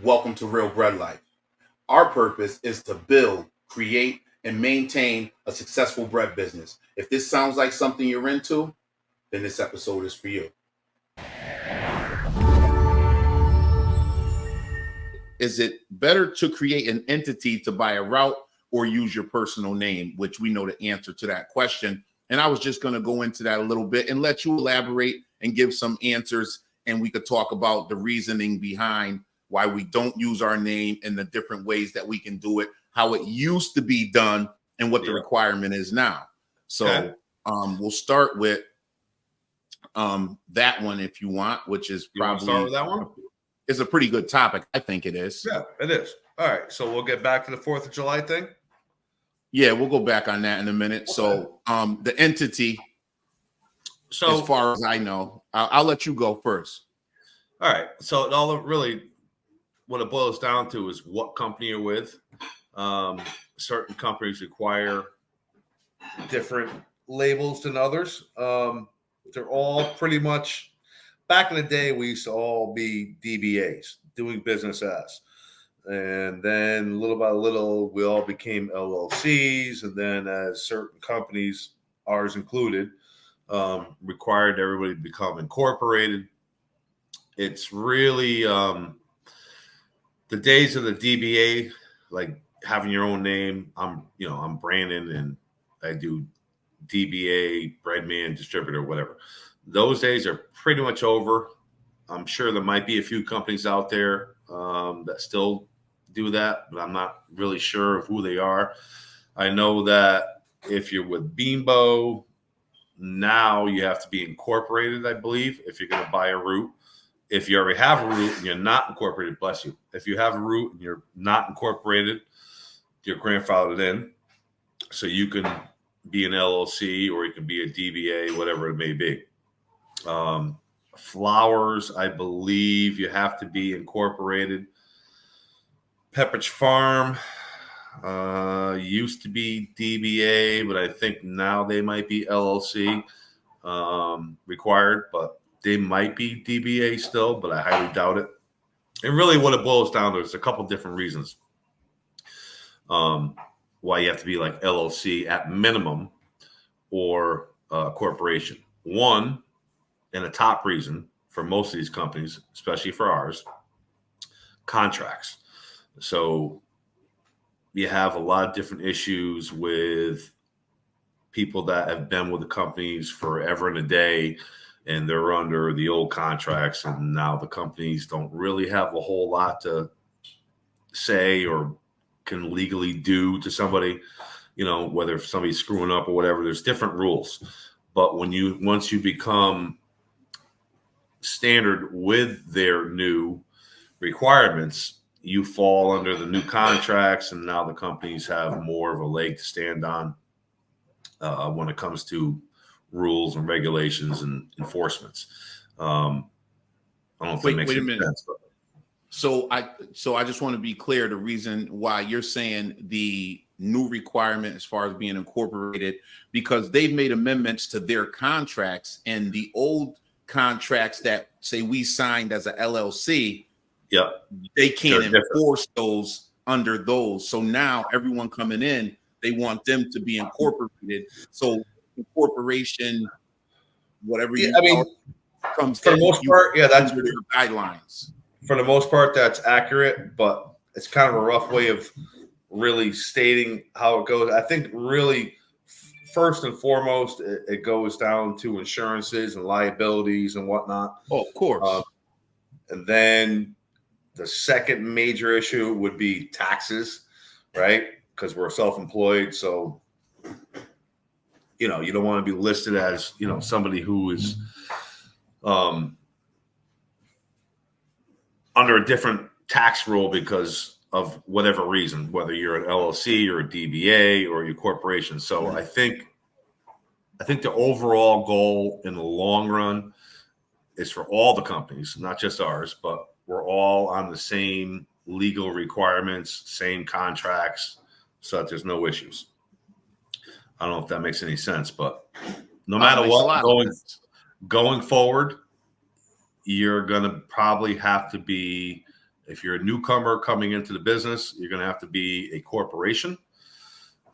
Welcome to Real Bread Life. Our purpose is to build, create, and maintain a successful bread business. If this sounds like something you're into, then this episode is for you. Is it better to create an entity to buy a route or use your personal name? Which we know the answer to that question. And I was just going to go into that a little bit and let you elaborate and give some answers. And we could talk about the reasoning behind why we don't use our name and the different ways that we can do it, how it used to be done, and what the requirement is now. So we'll start with that one if you want, which is probably start with that one. It's a pretty good topic. I think it is. Yeah, it is. All right. So we'll get back to the 4th of July thing. Yeah, we'll go back on that in a minute. Okay. So the entity, as far as I know, I'll let you go first. All right. So what it boils down to is what company you're with. Certain companies require different labels than others. They're all pretty much, back in the day, we used to all be DBAs, doing business as. And then little by little, we all became LLCs. And then as certain companies, ours included, required everybody to become incorporated. It's really the days of the DBA, like having your own name. I'm Brandon and I do DBA, Breadman, distributor, whatever. Those days are pretty much over. I'm sure there might be a few companies out there that still do that, but I'm not really sure of who they are. I know that if you're with Bimbo, now you have to be incorporated, I believe, if you're going to buy a route. If you already have a route and you're not incorporated, bless you. If you have a route and you're not incorporated, you're grandfathered in. So you can be an LLC or you can be a DBA, whatever it may be. Flowers, I believe you have to be incorporated. Pepperidge Farm used to be DBA, but I think now they might be LLC required, but they might be DBA still, but I highly doubt it. And really what it boils down to is a couple different reasons why you have to be like LLC at minimum or corporation. One, and a top reason for most of these companies, especially for ours, contracts. So you have a lot of different issues with people that have been with the companies forever and a day, and they're under the old contracts, and now the companies don't really have a whole lot to say or can legally do to somebody, whether somebody's screwing up or whatever. There's different rules. But once you become standard with their new requirements, you fall under the new contracts, and now the companies have more of a leg to stand on when it comes to rules and regulations and enforcements. I don't know if that makes any sense. But. So I just want to be clear, the reason why you're saying the new requirement as far as being incorporated, because they've made amendments to their contracts, and the old contracts that say we signed as a LLC, they can't enforce those under those. So now everyone coming in, they want them to be incorporated. So incorporation, whatever comes for the most part, that's under their guidelines. For the most part, that's accurate, but it's kind of a rough way of really stating how it goes. I think really, first and foremost, it goes down to insurances and liabilities and whatnot. Oh, of course. And then the second major issue would be taxes, right? Because we're self-employed, so you don't want to be listed as somebody who is under a different tax rule because of whatever reason, whether you're an LLC or a DBA or your corporation. So I think the overall goal in the long run is for all the companies, not just ours, but we're all on the same legal requirements, same contracts, so that there's no issues. I don't know if that makes any sense, but no matter what, going forward, you're going to probably have to be If you're a newcomer coming into the business, you're going to have to be a corporation.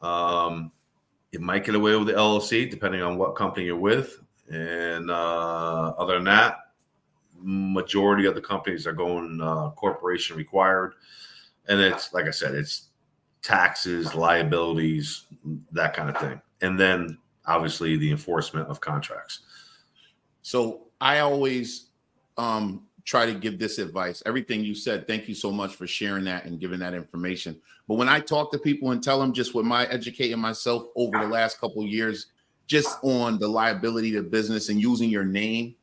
You might get away with the LLC depending on what company you're with. And other than that, majority of the companies are going corporation required. And it's, like I said, it's taxes, liabilities, that kind of thing. And then obviously the enforcement of contracts. So I always try to give this advice. Everything you said, thank you so much for sharing that and giving that information. But when I talk to people and tell them, just with my educating myself over the last couple of years, just on the liability of business and using your name,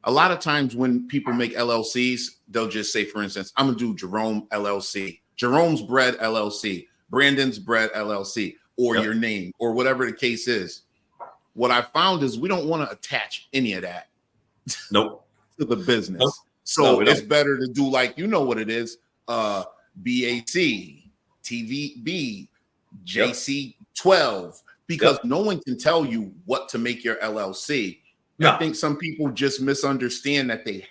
a lot of times when people make LLCs, they'll just say, for instance, I'm gonna do Jerome LLC, Jerome's Bread LLC, Brandon's Bread LLC, or your name, or whatever the case is. What I found is we don't want to attach any of that Nope. to the business. Nope. So No, it's better to do, like, you know what it is, BAC, TVB, JC12, because no one can tell you what to make your LLC. I think some people just misunderstand that they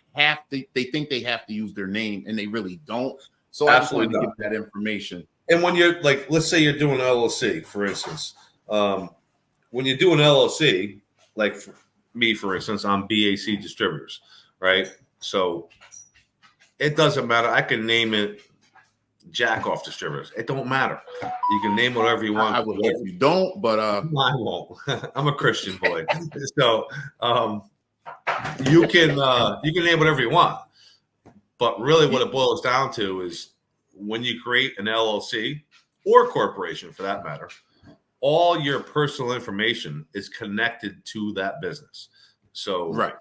think they have to use their name, and they really don't. So I just wanted to give that information. And when you're like, let's say you're doing an LLC, for instance, when you do an LLC, like for me, for instance, I'm BAC Distributors, right? So it doesn't matter. I can name it Jack Off Distributors. It don't matter. You can name whatever you want. I would hope you don't, but I won't. I'm a Christian boy, so you can name whatever you want. But really, what it boils down to is when you create an LLC or a corporation, for that matter, all your personal information is connected to that business. So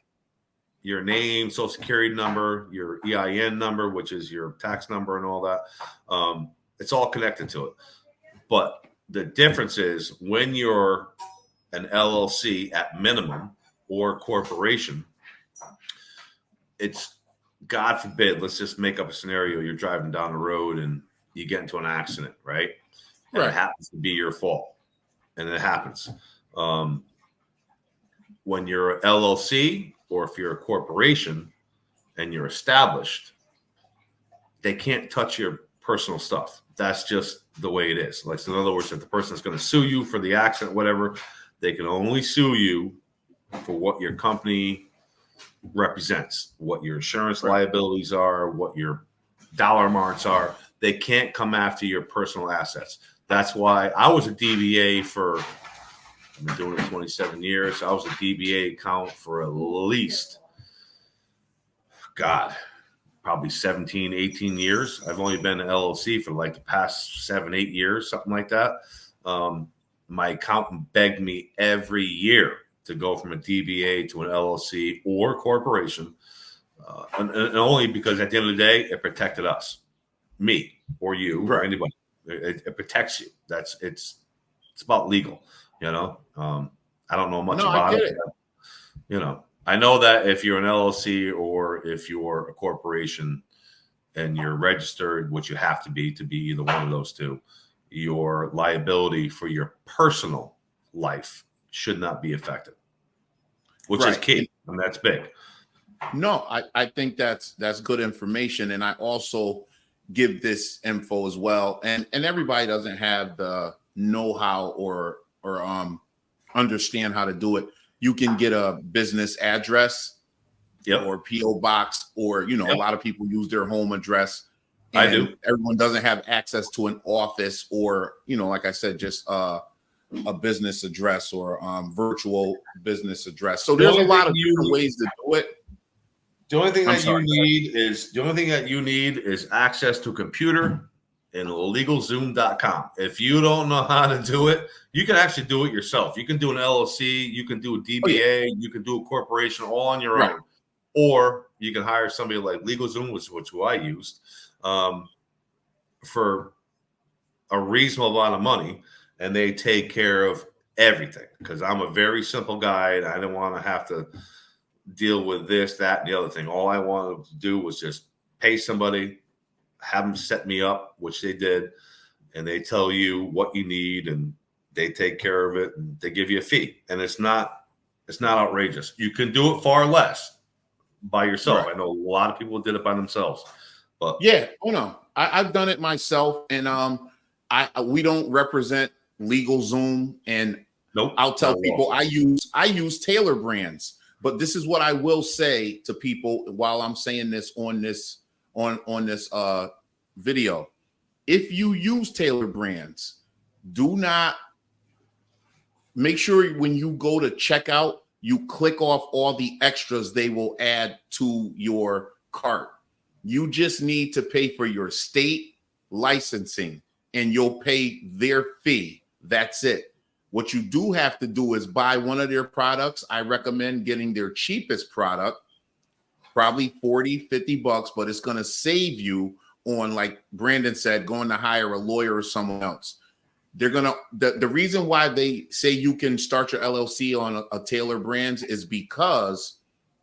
your name, social security number, your EIN number, which is your tax number and all that, it's all connected to it. But the difference is when you're an LLC at minimum or a corporation, it's, God forbid, let's just make up a scenario. You're driving down the road and you get into an accident, right? And it happens to be your fault. And it happens. When you're an LLC or if you're a corporation and you're established, they can't touch your personal stuff. That's just the way it is. Like, so in other words, if the person is going to sue you for the accident, whatever, they can only sue you for what your company represents, what your insurance liabilities are, what your dollar amounts are. They can't come after your personal assets. That's why I was a DBA for, I've been doing it 27 years. I was a DBA account for at least, probably 17, 18 years. I've only been an LLC for like the past 7, 8 years, something like that. My accountant begged me every year to go from a DBA to an LLC or corporation, and only because at the end of the day, it protected us, me or you or anybody. It protects you. It's about legal, you know. I don't know much about it. You know, I know that if you're an LLC or if you're a corporation and you're registered, which you have to be either one of those two, your liability for your personal life should not be affected, which is key, and that's big. No, I think that's good information, and I also give this info as well. And everybody doesn't have the know-how or understand how to do it. You can get a business address or PO box, or a lot of people use their home address. I do. Everyone doesn't have access to an office or like I said, just a business address or virtual business address. So there's a lot of different ways to do it. The only thing that you need is access to a computer and LegalZoom.com. If you don't know how to do it, you can actually do it yourself. You can do an LLC, you can do a DBA, you can do a corporation all on your own, or you can hire somebody like LegalZoom, which I used, for a reasonable amount of money, and they take care of everything. Because I'm a very simple guy, and I didn't want to have to deal with this, that, and the other thing. All I wanted to do was just pay somebody, have them set me up, which they did, and they tell you what you need, and they take care of it, and they give you a fee. And it's not outrageous. You can do it far less. by yourself. Right. I know a lot of people did it by themselves, but Yeah. Oh no, I've done it myself, and we don't represent LegalZoom, and nope. I'll tell not at people all. I use Taylor brands. But this is what I will say to people while I'm saying this on this video. If you use Taylor brands, do not make sure when you go to checkout, you click off all the extras they will add to your cart. You just need to pay for your state licensing and you'll pay their fee. That's it. What you do have to do is buy one of their products. I recommend getting their cheapest product, probably 40, 50 bucks, but it's going to save you on, like Brandon said, going to hire a lawyer or someone else. They're going to, the reason why they say you can start your LLC on a Taylor Brands is because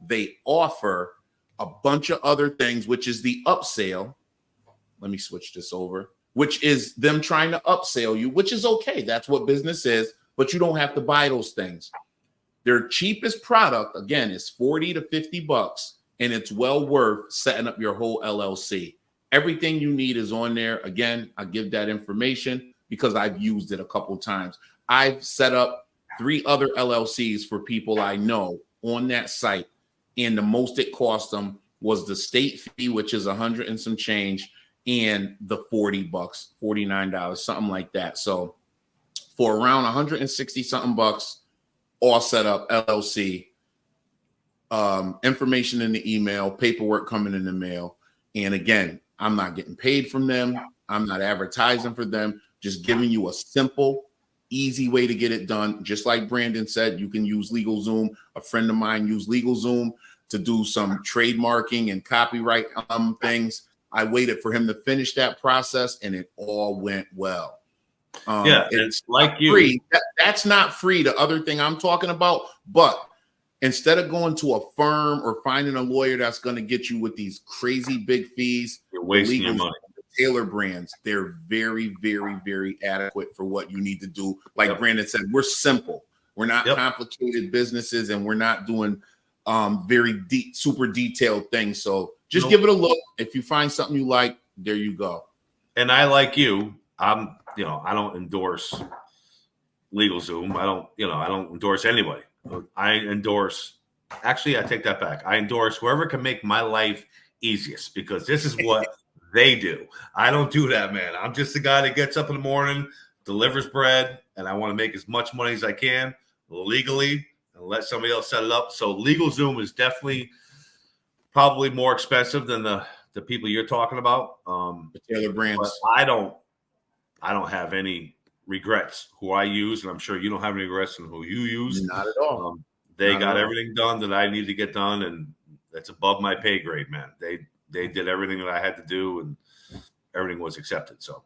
they offer a bunch of other things, which is the upsell. Let me switch this over, which is them trying to upsell you, which is okay. That's what business is, but you don't have to buy those things. Their cheapest product, again, is 40 to 50 bucks, and it's well worth setting up your whole LLC. Everything you need is on there. Again, I give that information because I've used it a couple of times. I've set up 3 other LLCs for people I know on that site, and the most it cost them was the state fee, which is 100 and some change, and the 40 bucks, $49, something like that. So for around 160 something bucks, all set up, LLC, information in the email, paperwork coming in the mail. And again, I'm not getting paid from them. I'm not advertising for them, just giving you a simple, easy way to get it done. Just like Brandon said, you can use LegalZoom. A friend of mine used LegalZoom to do some trademarking and copyright things. I waited for him to finish that process, and it all went well. Yeah, it's like you. Free. That's not free. The other thing I'm talking about, but instead of going to a firm or finding a lawyer that's going to get you with these crazy big fees, You're wasting your money. Taylor Brands, they're very, very, very adequate for what you need to do. Like Brandon said, we're simple. We're not complicated businesses, and we're not doing very deep, super detailed things. So just give it a look. If you find something you like, there you go. And I, like you, I don't endorse LegalZoom. I don't endorse anybody. I endorse, actually, I take that back. I endorse whoever can make my life easiest, because this is what they do. I don't do that, man. I'm just the guy that gets up in the morning, delivers bread, and I want to make as much money as I can legally and let somebody else set it up. So LegalZoom is definitely probably more expensive than the people you're talking about. The Taylor Brands. But I don't have any regrets who I use, and I'm sure you don't have any regrets in who you use. Not at all. They got everything done that I need to get done, and that's above my pay grade, man. They did everything that I had to do, and everything was accepted. So